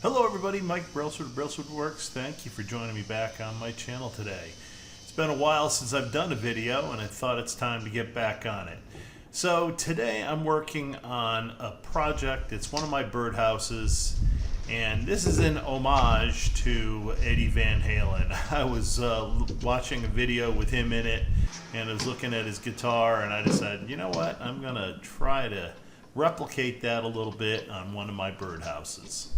Hello everybody, Mike Brailsford of Brailsford Works. Thank you for joining me back on my channel today. It's been a while since I've done a video and I thought it's time to get back on it. So today I'm working on a project. It's one of my birdhouses and this is an homage to Eddie Van Halen. I was watching a video with him in it and I was looking at his guitar and I decided, you know what, I'm gonna try to replicate that a little bit on one of my birdhouses.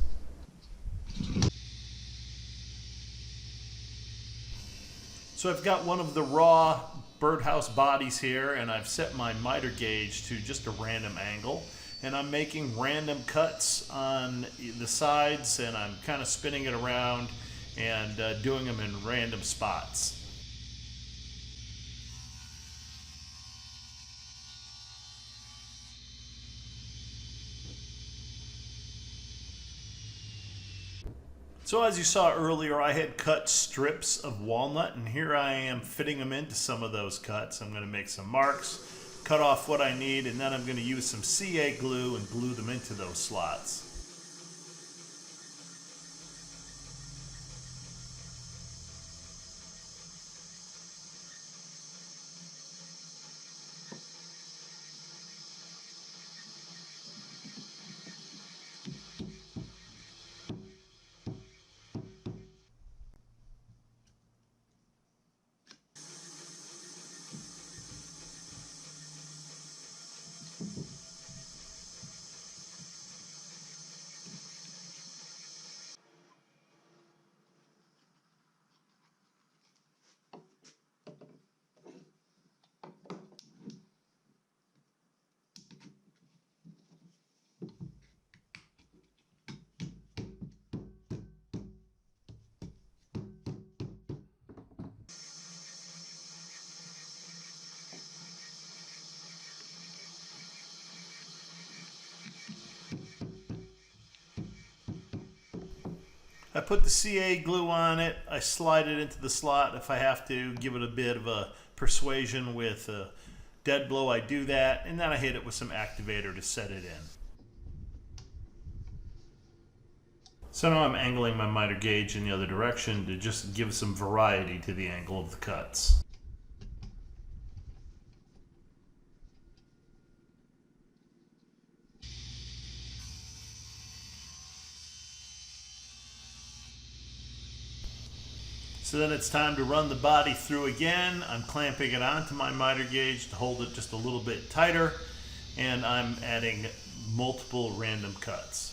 So I've got one of the raw birdhouse bodies here and I've set my miter gauge to just a random angle and I'm making random cuts on the sides and I'm kind of spinning it around and doing them in random spots. So as you saw earlier, I had cut strips of walnut and here I am fitting them into some of those cuts. I'm going to make some marks, cut off what I need, and then I'm going to use some CA glue and glue them into those slots. I put the CA glue on it, I slide it into the slot. If I have to give it a bit of a persuasion with a dead blow, I do that, and then I hit it with some activator to set it in. So now I'm angling my miter gauge in the other direction to just give some variety to the angle of the cuts. So then it's time to run the body through again. I'm clamping it onto my miter gauge to hold it just a little bit tighter, and I'm adding multiple random cuts.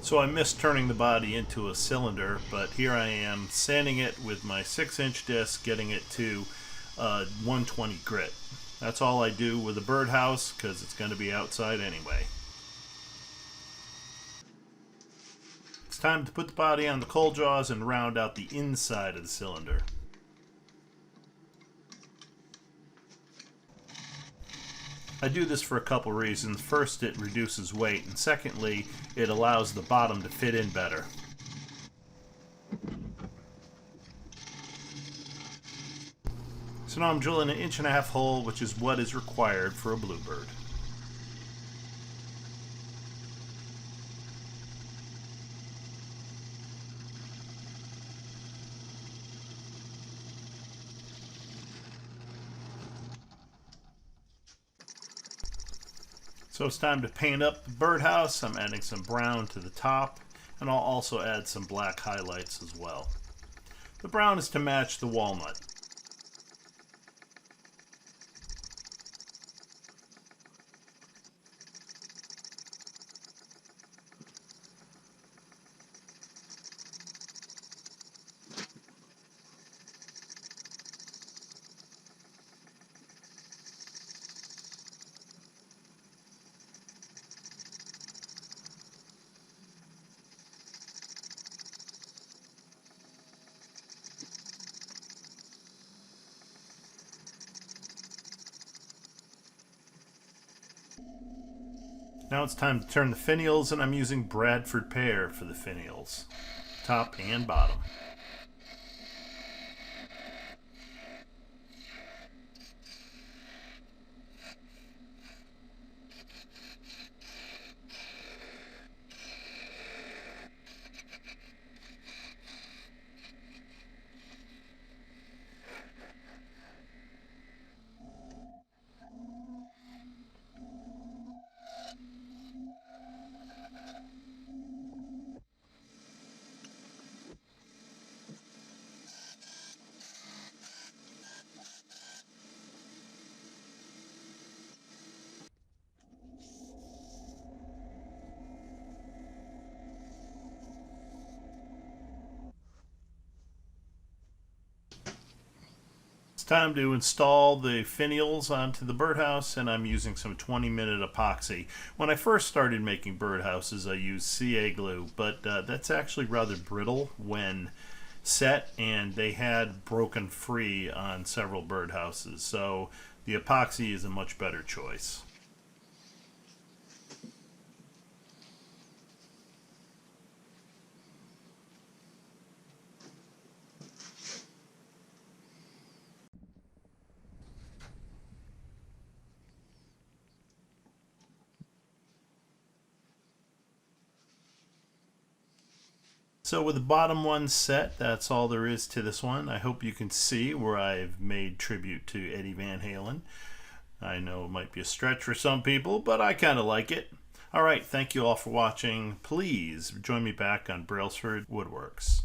So I missed turning the body into a cylinder, but here I am sanding it with my 6-inch disc, getting it to 120 grit. That's all I do with a birdhouse because it's going to be outside anyway. It's time to put the body on the coal jaws and round out the inside of the cylinder. I do this for a couple reasons. First, it reduces weight, and secondly, it allows the bottom to fit in better. So now I'm drilling an 1.5-inch hole, which is what is required for a bluebird. So it's time to paint up the birdhouse. I'm adding some brown to the top, and I'll also add some black highlights as well. The brown is to match the walnut. Now it's time to turn the finials, and I'm using Bradford pear for the finials, top and bottom. It's time to install the finials onto the birdhouse, and I'm using some 20-minute epoxy. When I first started making birdhouses, I used CA glue, but that's actually rather brittle when set, and they had broken free on several birdhouses, so the epoxy is a much better choice. So with the bottom one set, that's all there is to this one. I hope you can see where I've made tribute to Eddie Van Halen. I know it might be a stretch for some people, but I kind of like it. All right, thank you all for watching. Please join me back on Brailsford Woodworks.